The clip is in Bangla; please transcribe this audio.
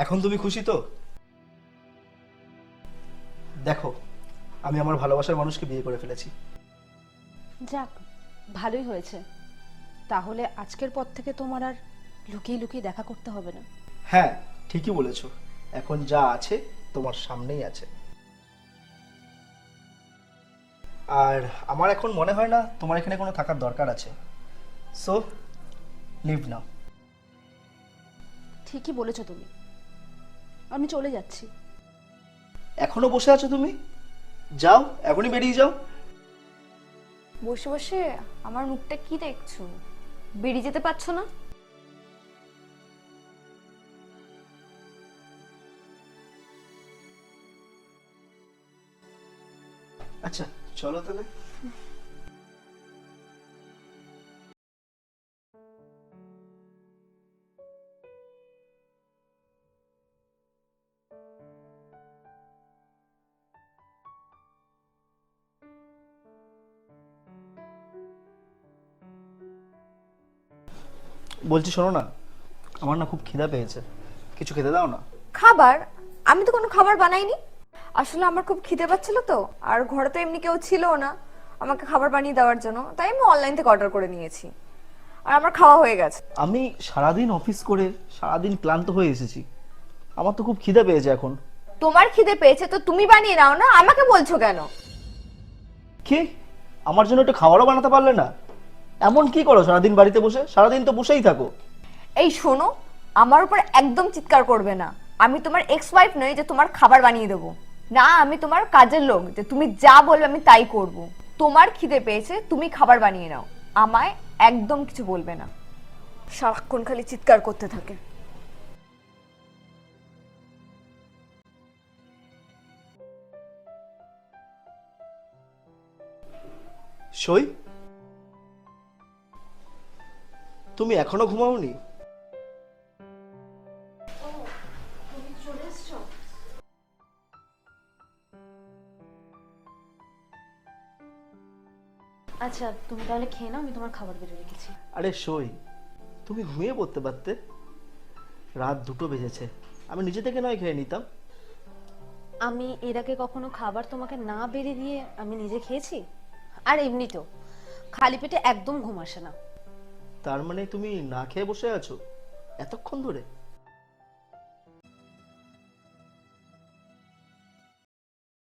এখন তুমি খুশি তো? দেখো, আমি আমার ভালোবাসার মানুষকে বিয়ে করে ফেলেছি। যাক, ভালোই হয়েছে। তাহলে আজকের পর থেকে তোমার আর লুকিয়ে লুকিয়ে দেখা করতে হবে না। হ্যাঁ, ঠিকই বলেছো। এখন যা আছে তোমার সামনেই আছে। আর আমার এখন মনে হয় না তোমার এখানে কোনো থাকার দরকার আছে। সো লিভ নাও। ঠিকই বলেছো তুমি। আমি চলে যাচ্ছি। এখনো বসে আছো তুমি? যাও, এখনই বেরিয়ে যাও। বসে বসে আমার মুখটা কি দেখছো? বেরিয়ে যেতে পারছো না? আচ্ছা, চলো তাহলে। বলছি শোনো না, আমার না খুব খিদা পেয়েছে, কিছু খেতে দাও না। খাবার? আমি তো কোনো খাবার বানাইনি। আসলে আমার খুব খিদে পাচ্ছিল তো, আর ঘরে তো এমনি কেউ ছিল না আমাকে খাবার বানিয়ে দেওয়ার জন্য, তাই আমি অনলাইন থেকে অর্ডার করে নিয়েছি। আর আমার খাওয়া হয়ে গেছে। আমি সারাদিন অফিস করে সারাদিন ক্লান্ত হয়ে এসেছি, আমার তো খুব খিদে পেয়েছে এখন। তোমার খিদে পেয়েছে তো তুমি বানিয়ে নাও না, আমাকে বলছো কেন? কি, আমার জন্য একটু খাবারও বানাতে পারলে না? এমন কি করো সারাদিন বাড়িতে বসে? সারাদিন তো বসেই থাকো। এই শোনো, আমার উপর একদম চিৎকার করবে না। আমি তোমার এক্স ওয়াইফ নই যে তোমার খাবার বানিয়ে দেবো। না, আমি তোমার কাজের লোক যে তুমি যা বলবে আমি তাই করব। তোমার খিদে পেয়েছে, তুমি খাবার বানিয়ে নাও, আমায় একদম কিছু বলবে না। সারাক্ষণ খালি চিৎকার করতে থাকে। সই, তুমি এখনো ঘুমাওনি? আচ্ছা, তুমি তাহলে খেয়ে নাও, আমি তোমার খাবার বেড়ে রেখেছি। আরে সই, তুমি ঘুমিয়ে পড়তে পারতে। রাত 2টো বেজেছে, আমি নিজে থেকে নয় খেয়ে নিতাম। আমি এর আগে কখনো খাবার তোমাকে না বেড়ে দিয়ে আমি নিজে খেয়েছি? আর এমনি তো খালি পেটে একদম ঘুম আসে না। তার মানে তুমি না খেয়ে বসে আছো এতক্ষণ ধরে?